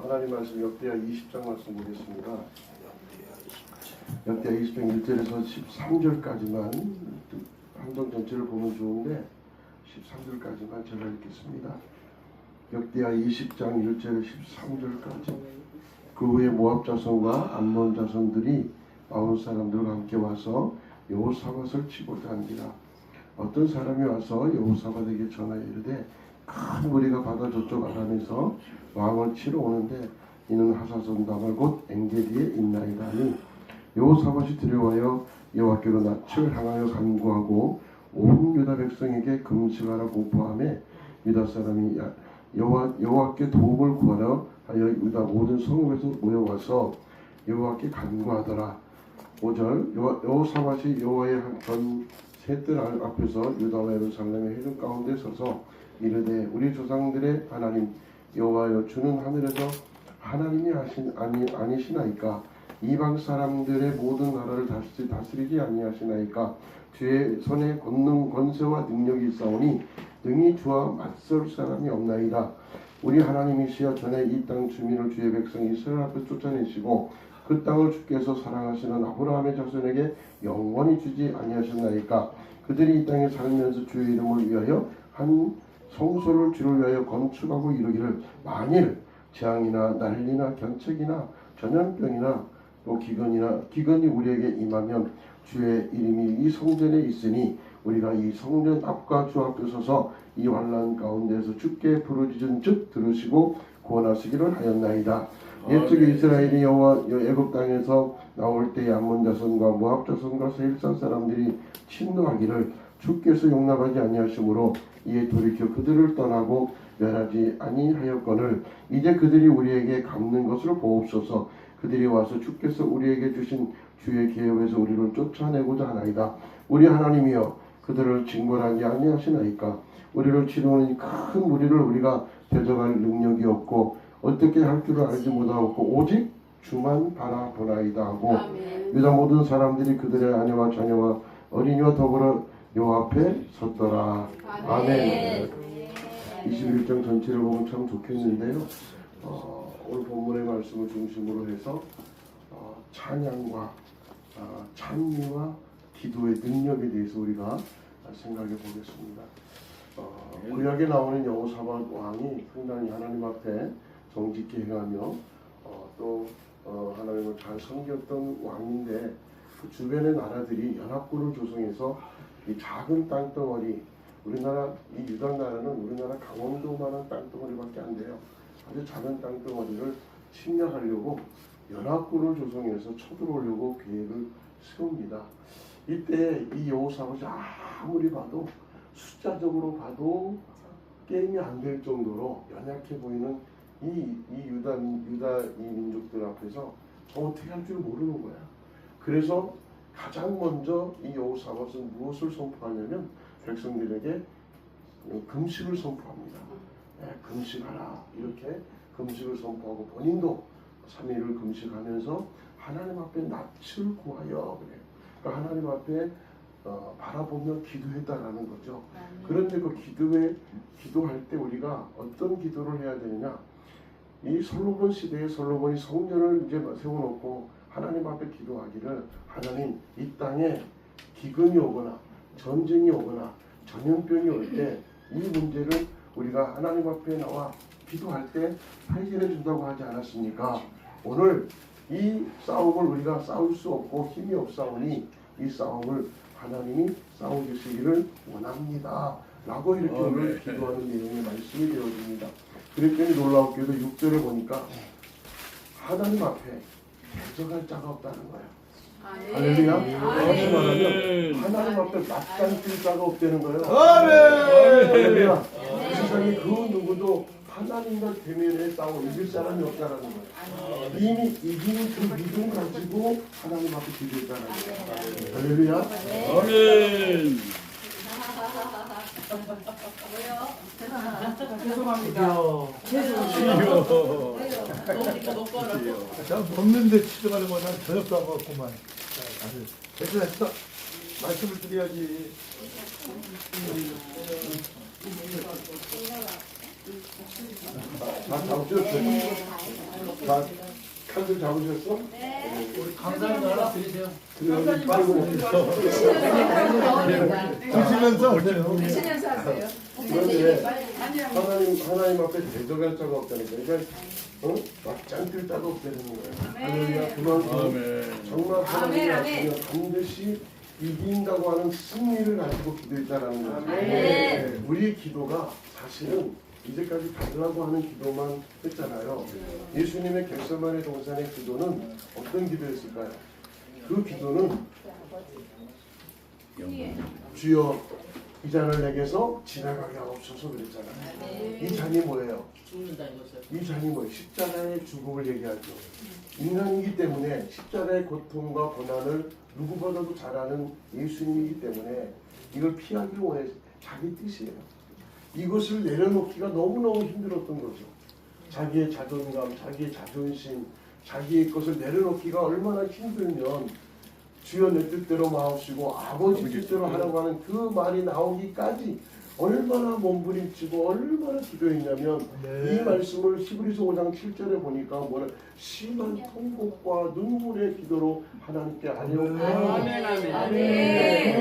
하나님 말씀 역대하 20장 말씀 보겠습니다. 역대하 20장 1절에서 13절까지만 한동 전체를 보면 좋은데 13절까지만 제가 읽겠습니다. 역대하 20장 1절에 13절까지. 그 후에 모압 자손과 암몬 자손들이 마온 사람들과 함께 와서 여호사밧을 치고자 합니다. 어떤 사람이 와서 여호사밧에게 전하여 이르되 큰 무리가 바다 저쪽 아람에서 왕을 치러 오는데 이는 하사손 다말 곧 엔게디에 있나이다 하니 여호사밧이 두려워하여 여호와께로 낯을 향하여 간구하고 온 유다 백성에게 금식하라 공포하며 유다 사람이 여호와께 도움을 구하려 하여 유다 모든 성읍에서 모여와서 여호와께 간구하더라. 5절 여호사밧이 여호와의 전 셋들 앞에서 유다와 예루살렘의 회중 가운데 서서 이르되 우리 조상들의 하나님 여호와여 주는 하늘에서 하나님이 아니시나이까 이방 사람들의 모든 나라를 다스리지 아니하시나이까 주의 손에 권세와 능력이 있사오니 능히 주와 맞설 사람이 없나이다. 우리 하나님이시여 전에 이 땅 주민을 주의 백성 이스라엘 앞에 쫓아내시고 그 땅을 주께서 사랑하시는 아브라함의 자손에게 영원히 주지 아니하셨나이까. 그들이 이 땅에 살면서 주의 이름을 위하여 한 성소를 주를 위하여 건축하고 이루기를 만일 재앙이나 난리나 견책이나 전염병이나 또 기근이 우리에게 임하면 주의 이름이 이 성전에 있으니 우리가 이 성전 앞과 주 앞에 서서 이 환난 가운데서 주께 부르짖은 즉 들으시고 구원하시기를 하였나이다. 옛적에 이스라엘이 애굽 땅에서 나올 때에 암몬 자손과 모압 자손과 세일산 사람들이 침노하기를 주께서 용납하지 아니하시므로 이에 돌이켜 그들을 떠나고 멸하지 아니하였거늘 이제 그들이 우리에게 갚는 것을 보옵소서. 그들이 와서 주께서 우리에게 주신 주의 기업에서 우리를 쫓아내고자 하나이다. 우리 하나님이여 그들을 징벌하지 아니하시나이까. 우리를 치루는 큰 무리를 우리가 대적할 능력이 없고 어떻게 할 줄을 알지 못하고 오직 주만 바라보나이다 하고 유다 모든 사람들이 그들의 아내와 자녀와 어린이와 더불어 여호와 앞에 섰더라. 아멘. 21장 전체를 보면 참 좋겠는데요. 오늘 본문의 말씀을 중심으로 해서 찬양과 찬미와 기도의 능력에 대해서 우리가 생각해 보겠습니다. 구약에 나오는 여호사밧 왕이 상당히 하나님 앞에 정직히 행하며 또 하나님을 잘 섬겼던 왕인데 그 주변의 나라들이 연합군을 조성해서 이 작은 땅덩어리 우리나라 이 유다 나라는 우리나라 강원도만한 땅덩어리밖에 안 돼요. 아주 작은 땅덩어리를 침략하려고 연합군을 조성해서 쳐들어오려고 계획을 세웁니다. 이때 이 여호사밧이 아무리 봐도 숫자적으로 봐도 게임이 안 될 정도로 연약해 보이는 이 유다 이 민족들 앞에서 어떻게 할 줄 모르는 거야. 그래서 가장 먼저 이 여호사밧은 무엇을 선포하냐면 백성들에게 금식을 선포합니다. 금식하라 이렇게 금식을 선포하고 본인도 3일을 금식하면서 하나님 앞에 낯을 구하여 그래요. 그러니까 하나님 앞에 바라보며 기도했다라는 거죠. 그런데 그 기도할 때 우리가 어떤 기도를 해야 되느냐? 이 솔로몬 시대에 솔로몬이 성전을 이제 세워놓고 하나님 앞에 기도하기를 하나님 이 땅에 기근이 오거나 전쟁이 오거나 전염병이 올 때 이 문제를 우리가 하나님 앞에 나와 기도할 때 해결해 준다고 하지 않았습니까? 오늘 이 싸움을 우리가 싸울 수 없고 힘이 없사오니 이 싸움을 하나님이 싸워주시기를 원합니다 라고 이렇게 오늘 기도하는 내용의 말씀이 되어집니다. 그랬더니 놀라웠게도 6절을 보니까 하나님 앞에 대적할 자가 없다는 거예요. 할렐루야. 다시 말하면 하나님 앞에 맞짱 뜰 자가 없다는 거예요. 할렐루야. 세상에 그 누구도 하나님과 대면에 싸워 이길 사람이 없다는 거예요. 이미 이긴 그 믿음 가지고 하나님 앞에 기도했다는 거예요. 할렐루야. 아멘. 죄송합니다. 난 먹는데 치료하는 건 난 저녁도 안 먹었구만. 됐어. 말씀을 드려야지. 다 잡으셨어요. 다 카드 잡으셨어? 네. 우리 강사님 하나 드리세요. 그래 빨고 드시면서 하세요. 드시면서 하세요. 그런데 빨리 하나님 앞에 대적할 자가 없다니까. 그러니까 막장 뜰 자가 없다는 거예요. 할렐루야. 그만큼 정말 하나님 앞에 반드시 이긴다고 하는 승리를 가지고 기도했다라는 거죠. 우리의 기도가 사실은 이제까지 받으라고 하는 기도만 했잖아요. 예수님의 겟세마네 동산의 기도는 어떤 기도였을까요? 그 기도는 주여 이 잔을 내게서 지나가게 하옵소서 그랬잖아요. 이 잔이 뭐예요? 이 잔이 뭐예요? 십자가의 죽음을 얘기하죠. 인간이기 때문에 십자가의 고통과 고난을 누구보다도 잘 아는 예수님이기 때문에 이걸 피하기 원해 자기 뜻이에요. 이것을 내려놓기가 너무너무 힘들었던 거죠. 자기의 자존감, 자기의 자존심, 자기의 것을 내려놓기가 얼마나 힘들면 주여 내 뜻대로 마옵시고 아버지 뜻대로 하라고 하는 그 말이 나오기까지 얼마나 몸부림치고 얼마나 기도했냐면 이 말씀을 히브리서 5장 7절에 보니까 뭐냐 심한 통곡과 눈물의 기도로 하나님께 아뢰옵고 그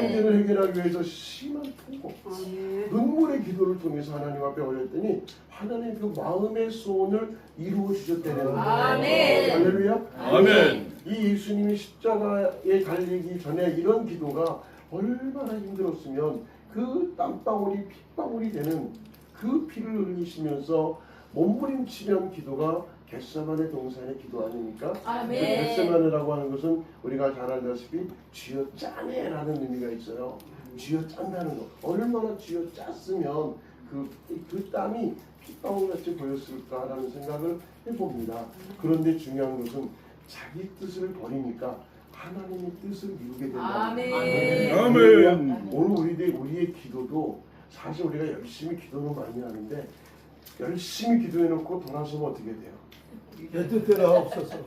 문제를 해결하기 위해서 심한 통곡 눈물의 기도를 통해서 하나님 앞에 올렸더니 하나님 그 마음의 소원을 이루어 주셨다는 거예요. 할렐루야. 아멘. 이 예수님이 십자가에 달리기 전에 이런 기도가 얼마나 힘들었으면 그 땀방울이 핏방울이 되는 그 피를 흘리시면서 몸부림치는 기도가 겟세마네 동산의 기도 아닙니까? 겟세마네라고 하는 것은 우리가 잘 알다시피 쥐어 짜네라는 의미가 있어요. 쥐어 짠다는 거. 얼마나 쥐어 짰으면 그 땀이 핏방울같이 보였을까라는 생각을 해봅니다. 그런데 중요한 것은 자기 뜻을 버리니까 하나님의 뜻을 이루게 된다. 아멘. 오늘 우리의 기도도 사실 우리가 열심히 기도는 많이 하는데 열심히 기도해놓고 돌아서면 어떻게 돼요? 내 뜻대로 없어서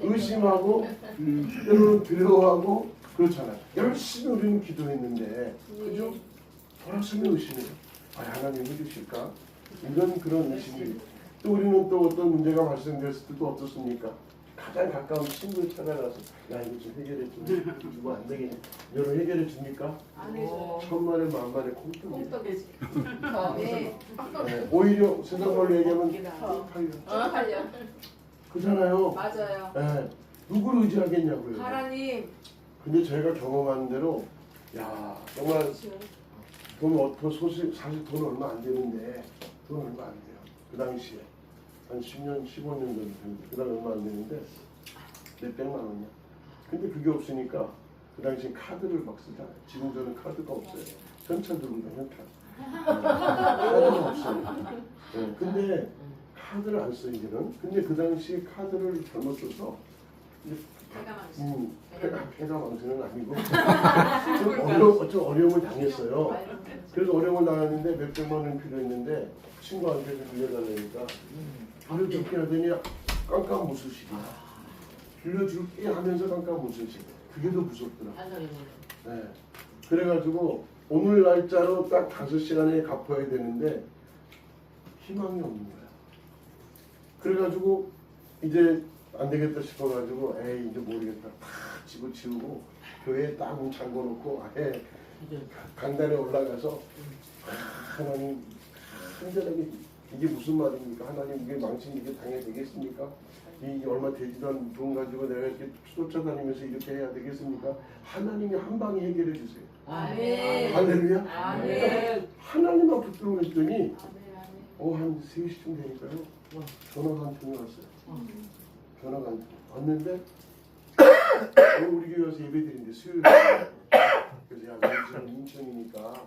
의심하고 때로는 두려워하고 그렇잖아요. 열심히 우리는 기도했는데 그죠? 돌아서면 의심해요. 하나님 해주실까? 이런 그런 의심이 또 우리는 또 어떤 문제가 발생됐을 때도 어떻습니까? 가장 가까운 친구를 찾아가서 야 이거 좀 해결해 주면 안 되겠냐? 여러분 해결해 줍니까? 안 해줘. 천만에 만만에 콩떡이에요. 콩떡이지. 오히려 세상 말로 얘기하면 팔려. 그잖아요. 맞아요. 네. 누구를 의지하겠냐고요. 하나님. 근데 저희가 경험하는 대로 야 정말 사실 돈 얼마 안 되는데 돈 얼마 안 돼요. 그 당시에 한 10년, 15년 정도 됐는데 그 당시 얼마 안 되는데 몇 백만 원이야. 근데 그게 없으니까 그 당시 카드를 막 쓰잖아요. 지금 저는 카드가 없어요. 현찰 들고 있는 현찰. 카드가 없어요. 네, 근데 카드를 안 써 이제는. 근데 그 당시 카드를 잘못 써서 폐가 망신은 아니고 좀 어려움을 당했어요. 그래서 어려움을 당했는데 몇 백만 원 필요했는데 친구한테 빌려달라니까 빌려줄게 하더니 깜깜무소식이야. 빌려줄게 하면서 깜깜무소식. 그게 더 무섭더라. 네. 그래가지고 오늘 날짜로 딱 5시간에 갚아야 되는데 희망이 없는 거야. 그래가지고 이제 안 되겠다 싶어가지고 에이 이제 모르겠다 다 집어치우고 교회에 딱 문 잠궈놓고 아예 강단에 올라가서 하나님 한절하게 이게 무슨 말입니까? 하나님 이게 망신 이게 당해 되겠습니까? 이 얼마 되지도 않은 돈 가지고 내가 이렇게 쫓아다니면서 이렇게 해야 되겠습니까? 하나님이 한 방에 해결해 주세요. 아멘. 할렐루야. 아멘. 하나님 앞에 들어오더니 한 3시쯤 되니까요. 전화가 한 통이 왔어요. 전화가 왔는데 우리 교회 와서 예배드리는데 수요일에 그래서 야 지금 인천이니까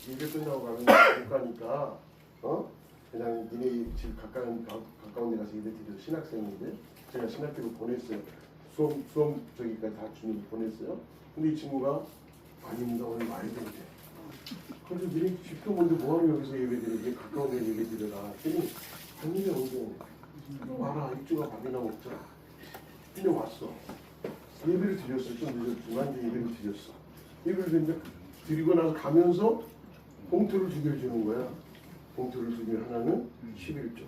예배 끝나고 가면 못 가니까 그냥 니네 집 가까운 데 가서 예배 드려. 신학생인데 제가 신학교로 보냈어요. 수험 저기까지 다 주는 보냈어요. 근데 이 친구가 아닙니다 오늘 많이 된대. 그래서 니네 집도 뭔데 뭐하러 여기서 예배 드리게 가까운 데 예배 드려라 했더니 한일에 오고 또 와라 입주가 밥이나 먹자. 근데 왔어. 예배를 드렸어. 좀 늦었지만 이제 예배를 드렸어. 예배를 드렸는데 드리고 나서 가면서 봉투를 2개를 주는 거야. 봉투를 2개. 하나는 11조,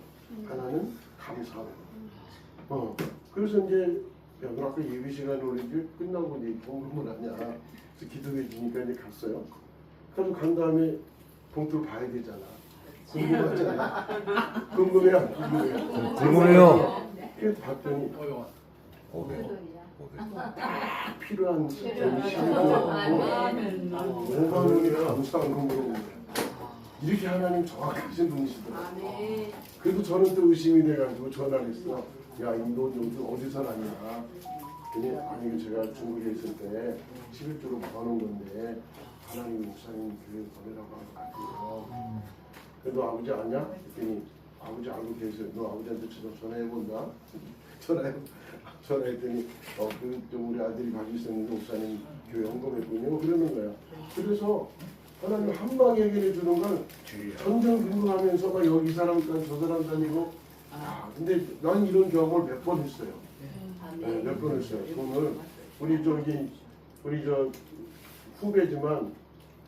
하나는 감사하고. 그래서 이제 야, 너 아까 예배 시간 우리 이제 끝나고 이제 봉금을 하냐. 그래서 기도해 주니까 이제 갔어요. 그래서 간 다음에 봉투를 봐야 되잖아. 궁금하잖아. 궁금해 안 궁금해? 궁금해요. 그래서 봤더니 500. 딱 필요한 필요한 시간이 거. 없고 아멘. 5만 원이 감사한 거 물어보는 거야. 이렇게 하나님 정확하신 분이시더라고요. 아멘. 그래도 저는 또 의심이 돼가지고 전화를 했어. 야, 이너 요즘 어디서 났냐? 그랬더니 아니 제가 중국에 있을 때 11조로 모아놓은 건데 하나님 목사님 교회 보내라고 한 것 같아요. 그래도 아버지 아냐? 그랬더니 아버지 알고 계세요. 너 아버지한테 전화해본다. 전화했더니 좀 우리 아들이 가지고 있었는데 목사님 교회 헌금했군요. 그러는 거야. 그래서 하나님 한 방에 해결해 주는 건 전전긍긍하면서 막 여기 사람 저 사람 다니고. 근데 난 이런 경험을 몇 번 했어요. 네, 몇 번 했어요. 돈을 우리 저 후배지만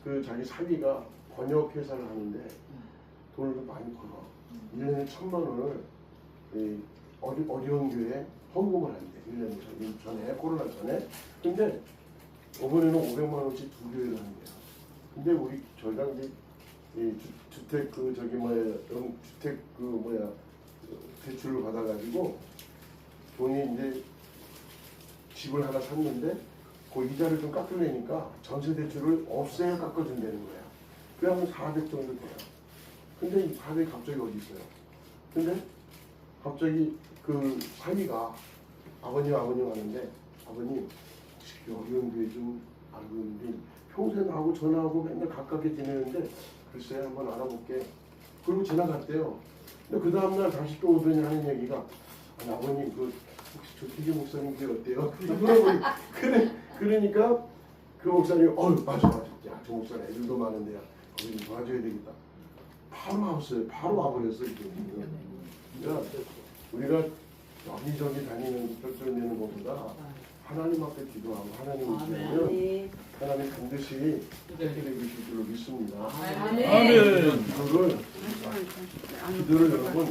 그 자기 사위가 번역 회사를 하는데 돈을 좀 많이 벌어. 1년에 1,000만 원을 이 어려운 교회에 헌금을 한대. 1년 전에 코로나 전에. 근데 이번에는 500만 원씩 두 교회를 하는 거야. 근데 우리 저희가 이제 이 주택 주택 대출을 받아가지고 돈이 이제 집을 하나 샀는데 그 이자를 좀 깎으려니까 전세 대출을 없애야 깎아준다는 거야. 그러면 400 정도 돼요. 근데 이 400 갑자기 어디 있어요? 근데 갑자기 그 사위가 아버님 하는데 아버님 혹시 어려운 교회 좀 알고 있는데 평소에 나하고 전화하고 맨날 가깝게 지내는데 글쎄 한번 알아볼게. 그리고 지나갔대요. 근데 그 다음날 다시 또 오더니 하는 얘기가 아니, 아버님 그 혹시 조태기 목사님 교회 어때요? 그러니까 그 목사님이 맞아 야, 저 목사님 애들도 많은데 거기 좀 도와줘야 되겠다. 바로 왔어요. 바로 와버렸어요. 그러니까 우리가 여기저기 다니는 쩔쩔매는 것보다 하나님 앞에 기도하고 하나님을 기도하면 하나님 반드시 해결해 주실 줄로 믿습니다. 아멘. 기도를 여러분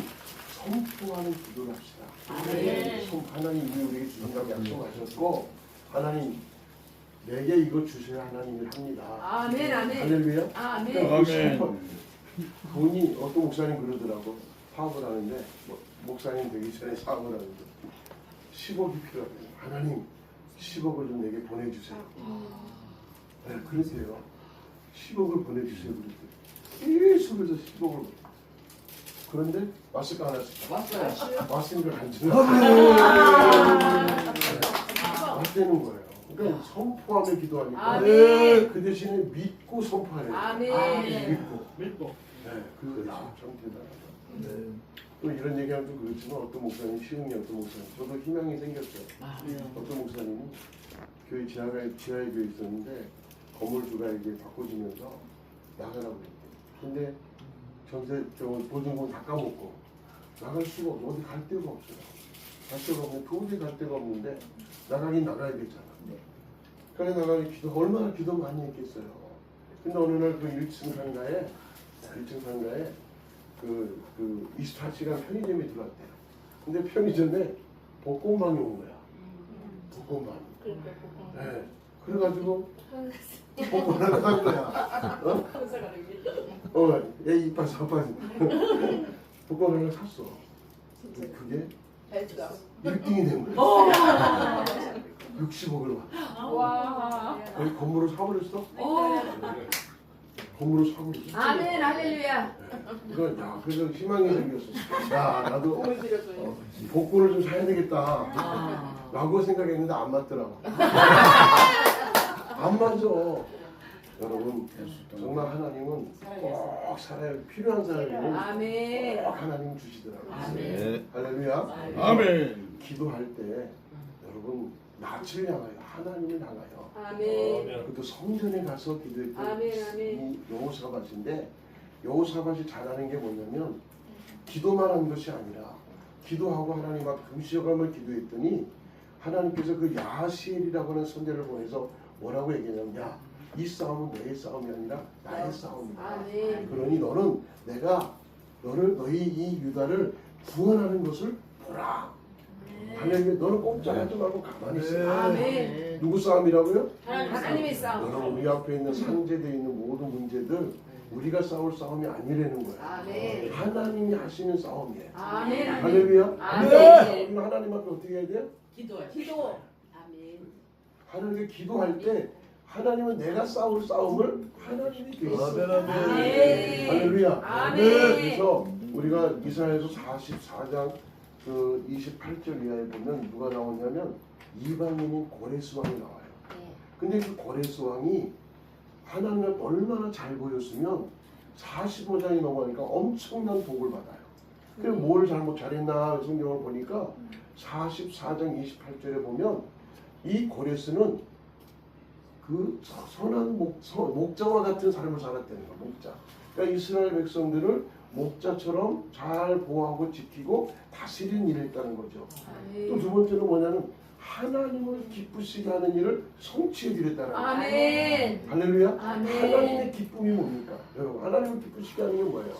선포하는 기도를 합시다. 아멘. 하나님이 우리에게 주신다고 약속하셨고 하나님 내게 이거 주셔야 하나님이 합니다. 아멘. 아멘. 할렐루야. 아멘. 아멘. 돈이 어떤 목사님 그러더라고. 사업을 하는데 목사님 되기 전에 사업을 하는데 10억이 필요하대요. 하나님 10억을 좀 내게 보내주세요. 네, 그러세요. 10억을 보내주세요. 그랬더니 계속해서 10억을 그런데 왔을까 안 왔을까? 왔어요. 왔으니까 안 주는 왔다는 거예요. 그러니까 선포하며 기도하니까 아멘. 그 대신에 믿고 선포하래요. 아멘. 믿고. 네, 그거 참 대단하다. 네. 또 이런 얘기하면 좀 그렇지만 어떤 목사님 시흥이 어떤 목사님 저도 희망이 생겼어요. 어떤 목사님이 교회 지하에 교회 있었는데 건물주가 이게 바꿔지면서 나가라고 그랬대요. 근데 전세 보증금 다 까먹고 나갈 수가 없어. 어디 갈 데가 없어요. 갈 데가 없는데 도저히 갈 데가 없는데 나가긴 나가야 되잖아. 그래 나가니 얼마나 기도 많이 했겠어요. 근데 어느 날 그 1층 상가에 그 24시간 편의점에 들어왔대요. 근데 편의점에 벚꽃망이 온 거야. 벚꽃망이. 네. 그래가지고 벚꽃 하나 산 거야. 얘 이빨 사빨. 벚꽃 하나 샀어. 근데 그게 1등이 된 거야. 60억을 받아. 와. 거기 건물을 사버렸어? 건물을 사버렸어. 아멘. 할렐루야. 그러니까 그래서 희망이 생겼어. 야 나도 복권을 좀 사야 되겠다. 라고 생각했는데 안 맞더라고. 안 맞아. 여러분 정말 하나님은 꼭 살아야 필요한 사람에는 아멘. 꼭 하나님 주시더라고요. 아멘. 할렐루야. 아멘. 기도할 때 여러분 낯을 향하여 하나님을 향하여 아멘. 그것도 성전에 가서 기도했던 아멘, 아멘. 이 여호사밧인데 여호사밧이 잘하는 게 뭐냐면 기도만 한 것이 아니라 기도하고 하나님 앞 금시여감을 기도했더니 하나님께서 그 야하시엘이라고 하는 선제를 보내서 뭐라고 얘기하냐면 야 이 싸움은 너의 싸움이 아니라 나의 싸움이다. 아멘. 그러니 너는 내가 너희 이 유다를 구원하는 것을 보라. 할렐루야. 너는 꼼짝하지 말고 가만히 있어. 아멘. 누구 싸움이라고요? 하나님의 싸움. 여러분 우리 앞에 있는 상제되어 있는 모든 문제들 우리가 싸울 싸움이 아니라는 거야. 아멘. 하나님이 하시는 싸움이에요. 아멘. 할렐루야. 아멘. 우리는 하나님 앞에 어떻게 해야 돼요? 기도. 아멘. 하나님께 기도할 때 하나님은 내가 싸울 싸움을 하나님이 되겠어요. 아멘. 할렐루야. 아멘. 그래서 우리가 이사야서 44장 그 28절 이하에 보면 누가 나오냐면 이방인인 고레스 왕이 나와요. 근데 그 고레스 왕이 하나님을 얼마나 잘 보였으면 45장이 넘어가니까 엄청난 복을 받아요. 그래서 뭘 잘했나 성경을 보니까 44장 28절에 보면 이 고레스는 그 선한 목자와 같은 삶을 살았다는 거야. 목자. 그러니까 이스라엘 백성들을 목자처럼 잘 보호하고 지키고 다스리는 일을 했다는 거죠. 또 두 번째는 뭐냐면 하나님을 기쁘시게 하는 일을 성취해 드렸다는 거예요. 아멘. 할렐루야. 아멘. 하나님의 기쁨이 뭡니까? 여러분 하나님을 기쁘시게 하는 게 뭐예요?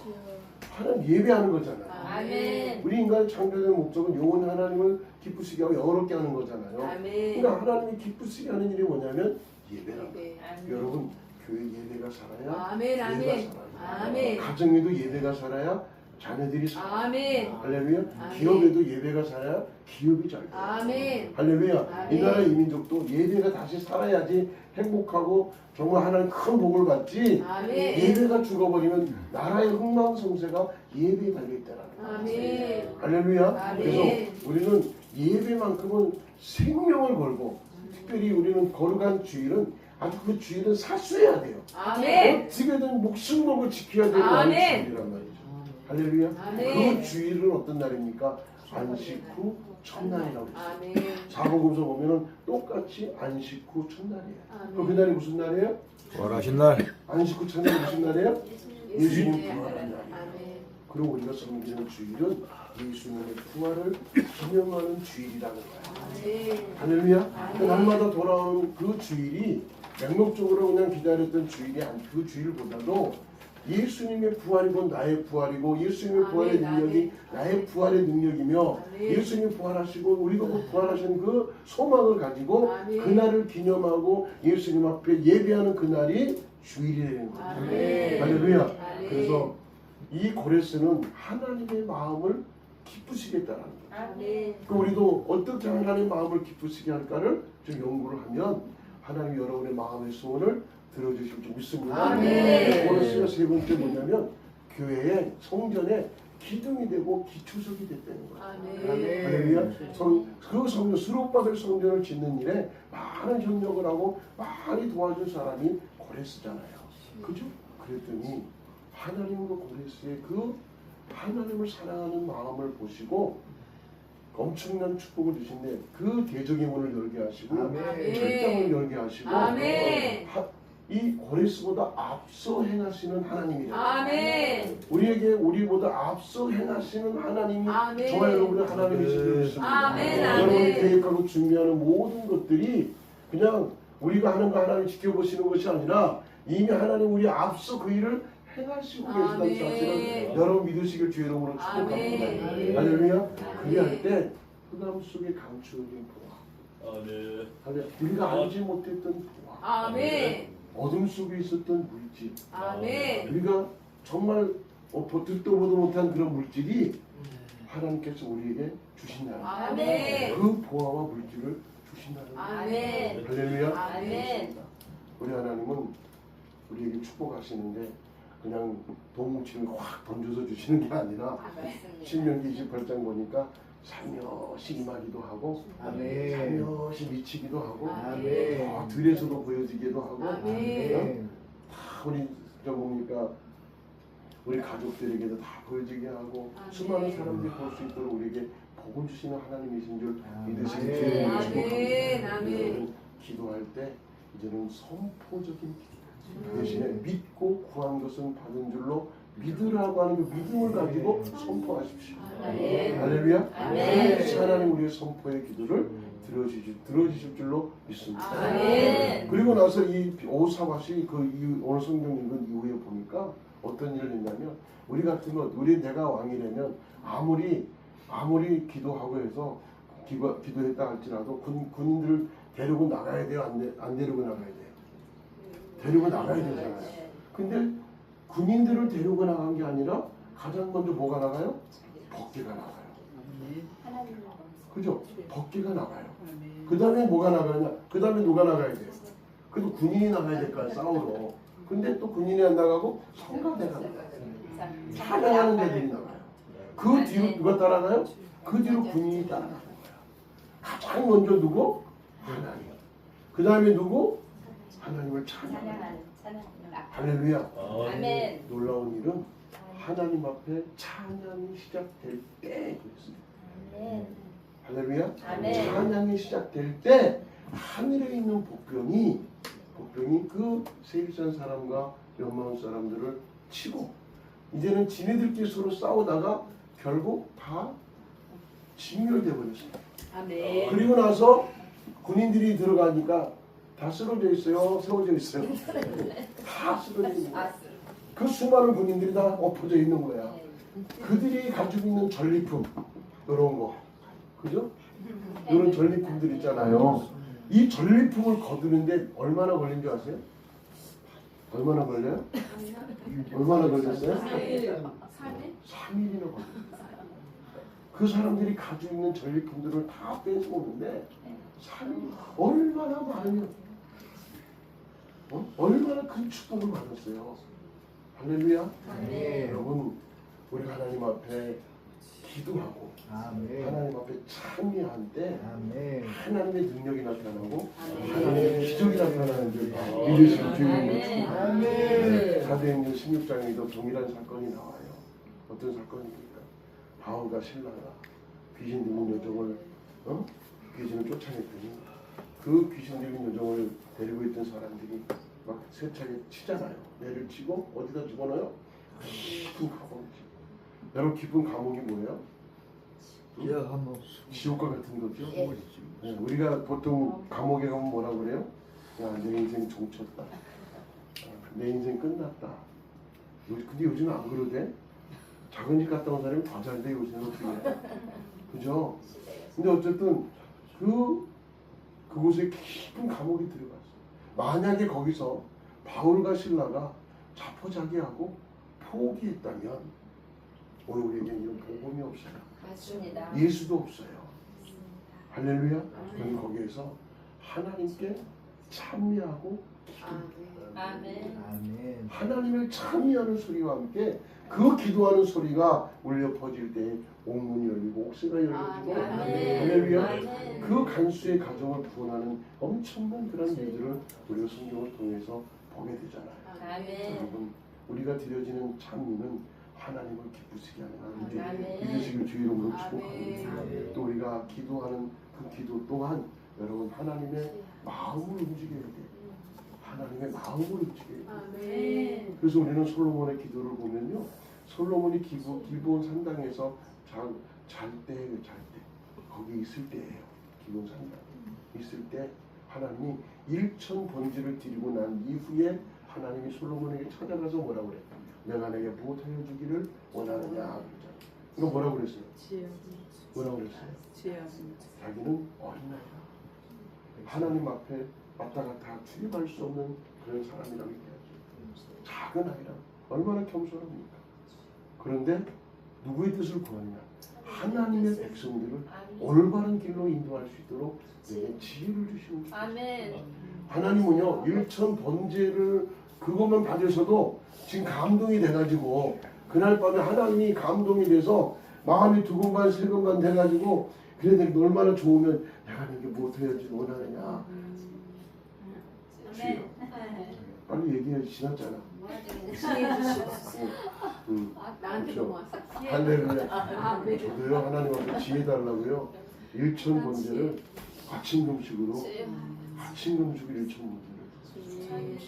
하나님 예배하는 거잖아요. 아멘. 우리 인간의 창조된 목적은 영원히 하나님을 기쁘시게 하고 영원롭게 하는 거잖아요. 아멘. 그러니까 하나님이 기쁘시게 하는 일이 뭐냐면 예배라는 거예요. 아멘. 여러분 교회 예배가 살아야 아멘. 예배가 아멘. 살아요. 아멘. 가정에도 예배가 살아야 자녀들이 살아요. 아멘. 할렐루야. 아멘. 기업에도 예배가 살아야 기업이 잘 돼요. 아멘. 할렐루야. 아멘. 이 나라 이민족도 예배가 다시 살아야지 행복하고 정말 하나님 큰 복을 받지. 아멘. 예배가 죽어버리면 나라의 흥망성쇠가 예배에 달려있다는 거예요. 아멘. 할렐루야. 아멘. 그래서 우리는 예배만큼은 생명을 걸고 특별히 우리는 거룩한 주일은 아주 그 주일은 사수해야 돼요. 아멘. 어떻게든 목숨 걸고 지켜야 되는 아멘. 날이 주일이란 말이죠. 할렐루야. 아멘. 그 주일은 어떤 날입니까? 안식 후 첫날이라고 했어요. 아멘. 사복음서 보면은 똑같이 안식 후 첫날이에요. 아멘. 그럼 그 날이 무슨 날이에요? 부활하신 날. 안식 후 첫날이 무슨 날이에요? 예수님 부활한 날. 아멘. 그리고 우리가 섬기는 주일은 예수님의 부활을 기념하는 주일이라는 거예요. 아멘. 할렐루야. 그 날마다 돌아오는 그 주일이 맹목적으로 그냥 기다렸던 주일이 아니 그 주일보다도 예수님의 부활이 곧 나의 부활이고 예수님의 부활의 능력이 나의 부활의 능력이며 예수님 부활하시고 우리도 곧 부활하신 그 소망을 가지고 그날을 기념하고 예수님 앞에 예배하는 그날이 주일이 되는 거예요. 할렐루야. 그래서 이 고레스는 하나님의 마음을 기쁘시겠다라는 거예요. 아멘. 그 우리도 어떻게 하나님의 마음을 기쁘시게 할까를 좀 연구를 하면 하나님 여러분의 마음의 소원을 들어주실 줄 믿습니다. 아멘. 고레스가 세 번째 뭐냐면 교회에 성전에 기둥이 되고 기초석이 됐다는 거예요. 아멘. 할렐루야. 그 성전 수록받을 성전을 짓는 일에 많은 협력을 하고 많이 도와준 사람이 고레스잖아요. 그죠? 그랬더니 하나님과 고레스의 그 하나님을 사랑하는 마음을 보시고 엄청난 축복을 주신데 그 대적의 문을 열게 하시고 아멘. 철장을 열게 하시고 아멘. 이 고레스보다 앞서 행하시는 하나님이에요. 아멘. 우리에게 우리보다 앞서 행하시는 하나님이 아멘. 저와 여러분의 하나님이신 줄 믿습니다. 아멘. 여러분이 아멘. 계획하고 준비하는 모든 것들이 그냥 우리가 하는 거 하나님 지켜보시는 것이 아니라 이미 하나님 우리 앞서 그 일을 행하시고 계시다는 아멘. 사실을 여러분 믿으시길 주의 이름으로 축복합니다. 아멘. 할렐루야. 그리할 때 흑암 속에 감추어진 보화. 할렐루야. 우리가 알지 못했던 보화. 아멘. 어둠 속에 있었던 물질. 아멘. 우리가 정말 듣도 보도 못한 그런 물질이 하나님께서 우리에게 주신다는 거예요. 아멘. 그 보화와 물질을 주신다는 거예요. 아멘. 할렐루야. 아멘. 우리 하나님은 우리에게 축복하시는데 그냥 동무치를 확 던져서 주시는 게 아니라 신명기 28장 보니까 살며시 임하기도 하고 아멘. 살며시 미치기도 하고 아멘. 들에서도 보여지기도 하고 아멘. 다 우리 저 뭡니까 우리 가족들에게도 다 보여지게 하고 아멘. 수많은 사람들이 볼 수 있도록 우리에게 복을 주시는 하나님이신 줄 믿으시기 아멘. 주님을 아멘. 축복합니다. 아멘. 여러분 기도할 때 이제는 선포적인 기도 대신에 믿고 구한 것은 받은 줄로 믿으라고 하는 그 믿음을 가지고 선포하십시오. 아멘. 할렐루야. 아멘. 반드시 하나님 우리의 선포의 기도를 들어주실 줄로 믿습니다. 아멘. 그리고 나서 이 오사밭이 그 오늘 성경 읽은 이후에 보니까 어떤 일을 했냐면 우리 같으면 내가 왕이라면 아무리 기도하고 해서 기도했다 할지라도 군인들을 데리고 나가야 돼요? 안 데리고 나가야 돼요? 데리고 나가야 되잖아요. 근데 군인들을 데리고 나간 게 아니라 가장 먼저 뭐가 나가요? 법궤가 나가요. 그죠? 법궤가 나가요. 그 다음에 뭐가 나가냐? 그 다음에 누가 나가야 돼요? 그래도 군인이 나가야 될까요? 싸우러. 근데 또 군인이 안 나가고 성가대가 나가요. 찬양하는 데들이 나가요. 그 뒤로 누가 따라가요? 그 뒤로 군인이 따라가는 거예요. 가장 먼저 누구? 하나님. 그 다음에 누구? 하나님을 찬양하는. 할렐루야. 아멘. 놀라운 일은 하나님 앞에 찬양이 시작될 때 그랬습니다. 할렐루야. 아멘. 찬양이 시작될 때 하늘에 있는 복병이 그 세일산 사람과 연마온 사람들을 치고 이제는 지네들끼리 서로 싸우다가 결국 다 진멸돼 버렸습니다. 아멘. 그리고 나서 군인들이 들어가니까 다 쓰러져 있어요. 세워져 있어요. 다 쓰러져 있는 거야. 그 수많은 군인들이 다 엎어져 있는 거야. 그들이 가지고 있는 전리품 이런 거, 그죠? 이런 전리품들 있잖아요. 이 전리품을 거두는데 얼마나 걸린 줄 아세요? 얼마나 걸려요? 얼마나 걸렸어요? 3일이나 걸렸어요. 그 사람들이 가지고 있는 전리품들을 다 뺏어오는데 3일 얼마나 많으면 얼마나 큰 축복을 받았어요. 할렐루야. 아멘. 여러분 우리 하나님 앞에 기도하고 하나님 앞에 참여할 때 하나님의 능력이 나타나고 하나님의 기적이 나타나는 줄 믿으시는 주님을 축복합니다. 사도행전 16장에도 동일한 사건이 나와요. 어떤 사건입니까? 바울과 실라가 귀신 들린 여종을 귀신을 쫓아냈더니 그 귀신 들린 여종을 데리고 있던 사람들이 막 세차게 치잖아요. 매를 치고 어디다 집어넣어요? 깊은 감옥에. 여러분 깊은 감옥이 뭐예요? 지옥과 같은 거죠. 네, 우리가 보통 감옥에 가면 뭐라 그래요? 야, 내 인생 종쳤다. 내 인생 끝났다. 근데 요즘은 안 그러대? 작은 집 갔다 온 사람이 더 잘돼 요새는 어떻게 해? 그죠? 근데 어쨌든 그곳에 깊은 감옥에 들어갔어. 만약에 거기서 바울과 실라가 자포자기하고 포기했다면 오늘 우리에게는 이런 복음이 없어요. 맞습니다. 예수도 없어요. 할렐루야. 그럼 거기에서 하나님께 참여하고 아멘. 하나님을 참여하는 소리와 함께 그 기도하는 소리가 울려 퍼질 때 옥문이 열리고 옥새가 열려지고 할렐루야. 그 간수의 가정을 구원하는 엄청난 그런 일들을 우리가 성경을 통해서 보게 되잖아요. 아멘. 여러분 우리가 드려지는 찬미는 하나님을 기쁘시게 하는 아멘. 믿으시길 주 이름으로 아멘. 축복합니다. 또 우리가 기도하는 그 기도 또한 여러분 하나님의 마음을 움직여야 돼요. 하나님의 마음을 움직여야 돼요. 아멘. 그래서 우리는 솔로몬의 기도를 보면요. 솔로몬이 기브온 산당에서 잘 때 거기 있을 때예요. 기브온 산당 있을 때 하나님이 1천 번제를 드리고 난 이후에 하나님이 솔로몬에게 찾아가서 뭐라고 그래? 내가 내게 무엇하여 주기를 원하느냐 그러잖아. 이거 뭐라고 그랬어요? 뭐라고 그랬어요? 자기는 어린아이다. 하나님 앞에 왔다 갔다 출입할 수 없는 그런 사람이라고 얘기하죠. 작은 아이라 얼마나 겸손합니까? 그런데 누구의 뜻을 구하느냐? 하나님의 백성들을 올바른 길로 인도할 수 있도록 내게 지혜를 주시는 줄. 아멘. 하나님은요 1천 번제를 그것만 받으셔도 지금 감동이 돼가지고 그날 밤에 하나님이 감동이 돼서 마음이 두근반 세근반 돼가지고 그래 내가 얼마나 좋으면 내가 내게 무엇해야지 원하느냐. 주여 빨리 얘기해. 지났잖아. 나한테 그렇죠. 고마웠어. 할렐루야. 저도요 하나님 앞에 지혜 달라고요 1천 번제를 아침 금식으로 아침 금식을 1천 번제를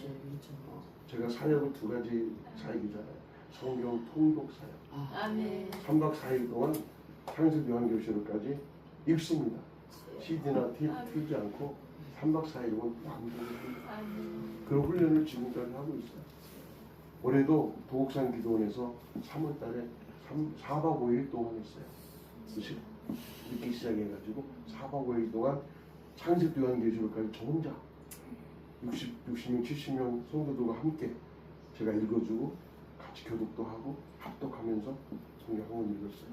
제가 사역을 두 가지 사역이잖아요. 성경 통독 사역. 아멘. 3박 4일 동안 창세기 요한계시록까지 읽습니다. CD나 틀지 않고 3박 4일은 완전히 아멘. 그런 훈련을 지금까지 하고 있어요. 올해도 도곡산 기도원에서 3월달에 4박 5일 동안 했어요. 그치? 이렇게 시작해가지고 4박 5일 동안 창세기 요한계시록까지 저 혼자 60명, 70명 성도들과 함께 제가 읽어주고 같이 교독도 하고 합독하면서 성경 한 권 읽었어요.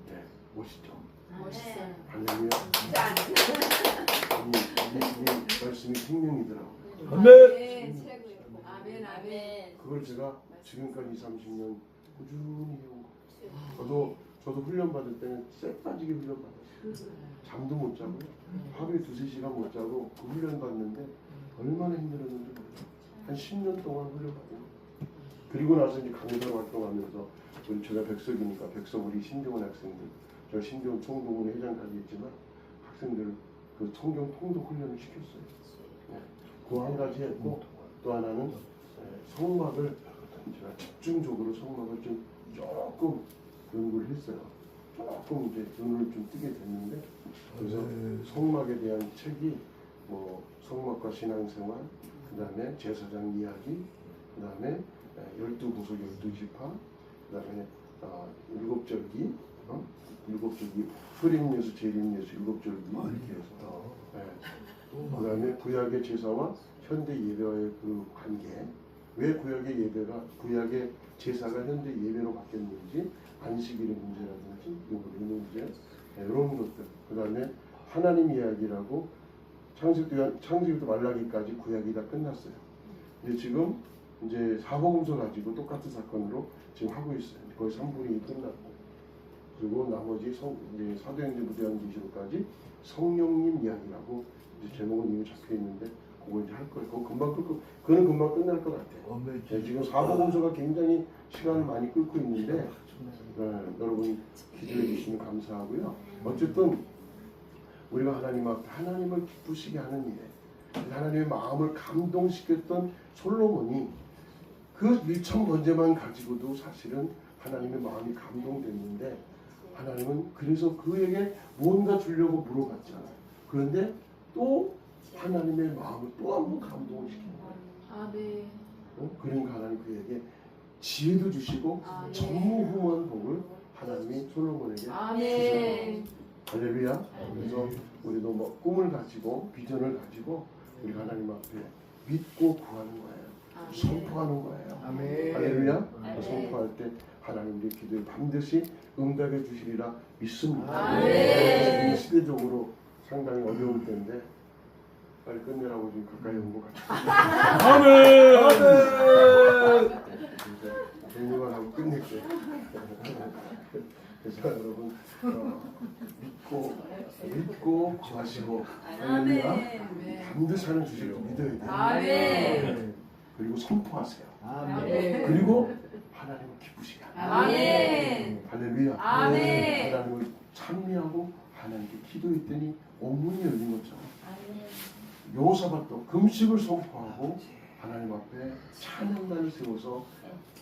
네, 멋있죠? 멋있어요. 할렐루야. 이 말씀이 생명이더라고요. 아멘. 네, 최고예요. 아멘, 아멘. 그걸 제가 지금까지 30년 꾸준히 해온 거예요. 저도 훈련 받을 때는 쎄 빠지게 훈련 받았어요. 잠도 못 자고요. 하루에 2-3시간 못 자고 그 훈련 받는데 얼마나 힘들었는지 몰라요. 한 10년 동안 훈련 받은 거예요. 그리고 나서 이제 강의자로 활동하면서 제가 백석이니까 백석 우리 신대원 학생들, 제가 신대원 총동문회 회장까지 했지만 학생들 그 성경 통독 훈련을 시켰어요. 네. 그 한 가지 했고 또 하나는 성막을 제가 집중적으로 성막을 좀 조금 연구를 했어요. 조금 이제 눈을 좀 뜨게 됐는데 그래서 성막에 대한 책이 뭐 성막과 신앙생활, 그 다음에 제사장 이야기, 그 다음에 12구속 12지파, 그 다음에 일곱절기, 일곱절기, 흐림예수, 재림예수, 일곱절기 이렇게 해서 그 다음에 구약의 제사와 현대 예배와의 그 관계, 왜 구약의 제사가 현대 예배로 바뀌었는지, 안식일의 문제라든지 이 문제, 이런 것들. 그 다음에 하나님 이야기라고 창세기부터 말라기까지 구약이 다 끝났어요. 근데 지금 이제 사복음서 가지고 똑같은 사건으로 지금 하고 있어요. 거의 3분의 2 끝났고, 그리고 나머지 이제 사도행전부터 요한계시록까지 성령님 이야기라고 이제 제목은 이미 잡혀 있는데 그거 이제 할 거예요. 그거는 금방 끝날 것 같아요. 네, 지금 사복음서가 굉장히 시간을 많이 끌고 있는데 여러분 기도해 주시면 감사하고요. 어쨌든 우리가 하나님 앞에 하나님을 기쁘시게 하는 일에 하나님의 마음을 감동시켰던 솔로몬이 그 밀천 번제만 가지고도 사실은 하나님의 마음이 감동됐는데 하나님은 그래서 그에게 뭔가 주려고 물어봤잖아요. 그런데 또 하나님의 마음을 또 한 번 감동을 시킨 거예요. 아멘. 그러니까 하나님 그에게 지혜도 주시고 아멘. 전무후무한 복을 하나님이 솔로몬에게 주셨어요. 아멘. 할렐루야. 그래서 우리도 뭐 꿈을 가지고 비전을 가지고 우리 하나님 앞에 믿고 구하는 거예요. 아멘. 선포하는 거예요. 아멘. 할렐루야. 아멘. 선포할 때 하나님 우리 기도에 반드시 응답해 주시리라 믿습니다. 아멘. 시대적으로 상당히 어려울 때인데 빨리 끝내라고 지금 가까이 온 것 같아요. 아멘. 백리만 하고 끝낼게요. 그래서 여러분 믿고 구하시고 할렐루야. 아멘. 반드시 하는 주식을 믿어야 돼요. 아멘. 그리고 선포하세요. 아멘. 그리고 하나님을 기쁘시게 하세요. 아멘. 할렐루야. 아멘. 하나님을 찬미하고 하나님께 기도했더니 온문이 열린 것처럼 여호사밧도 금식을 선포하고 하나님 앞에 찬양단을 세워서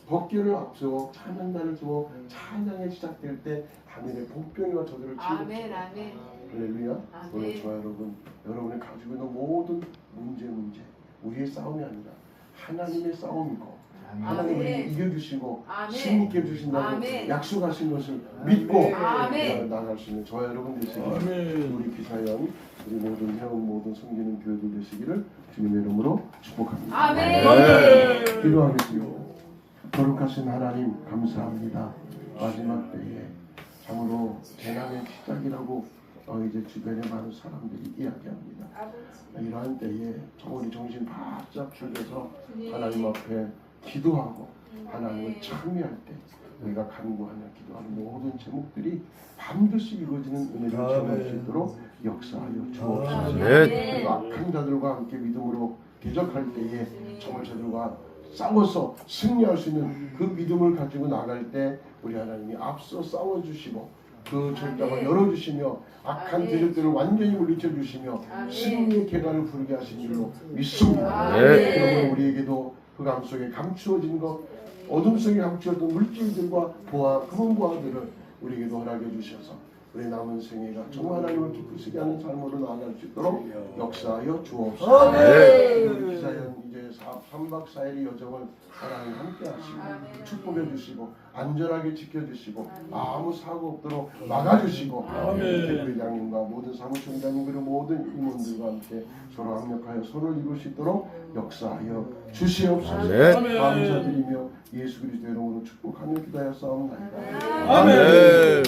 법궤를 앞세워 찬양단을 세워 찬양이 시작될 때 하늘의 복병이와 저들을 아멘. 아멘. 할렐루야. 아멘. 오늘 저와 여러분이 가지고 있는 모든 문제 우리의 싸움이 아니라 하나님의 싸움이고 하나님 우리 아멘. 이겨주시고 아멘. 승리케 해주신다고 아멘. 약속하신 것을 믿고 아멘. 나갈 수 있는 저와 여러분 되시길 아멘. 우리 기사연 우리 모든 회원 모든 섬기는 교회들 되시기를 주님의 이름으로 축복합니다. 아멘. 기도하겠습니다. 거룩하신 하나님 감사합니다. 마지막 때에 참으로 재난의 시작이라고 이제 주변에 많은 사람들이 이야기합니다. 이러한 때에 우리 정신 바짝 차려서 하나님 앞에 기도하고 하나님을 찬미할 때 우리가 간구하며 기도하는 모든 제목들이 반드시 이루어지는 은혜를 경험할 수 있도록 역사하여 주옵소서. 그리고 악한 자들과 함께 믿음으로 대적할 때에 정말 저들과 싸워서 승리할 수 있는 그 믿음을 가지고 나갈 때 우리 하나님이 앞서 싸워주시고 그 절벽을 열어주시며 악한 대적들을 완전히 물리쳐 주시며 승리의 계단을 부르게 하신 줄로 믿습니다. 그러므로 우리에게도 흑암 속에 감추어진 것, 어둠 속에 감추어진 물질들과 금은 보화들을 우리에게도 허락해 주셔서 우리 남은 생애가 정말 하나님을 기쁘시게 하는 삶으로 나아갈 수 있도록 역사하여 주옵소서. 우리 기사연 이제 3박 4일의 여정을 하나님 함께 하시고 아멘. 축복해 주시고 안전하게 지켜주시고 아무 사고 없도록 막아주시고 대표장님과 모든 사무총장님 그리고 모든 임원들과 함께 서로 합력하여 손을 이룰 수 있도록 역사하여 주시옵소서. 아멘. 감사드리며 예수 그리스도 이름으로 축복하며 기도하였사옵나이다. 아멘.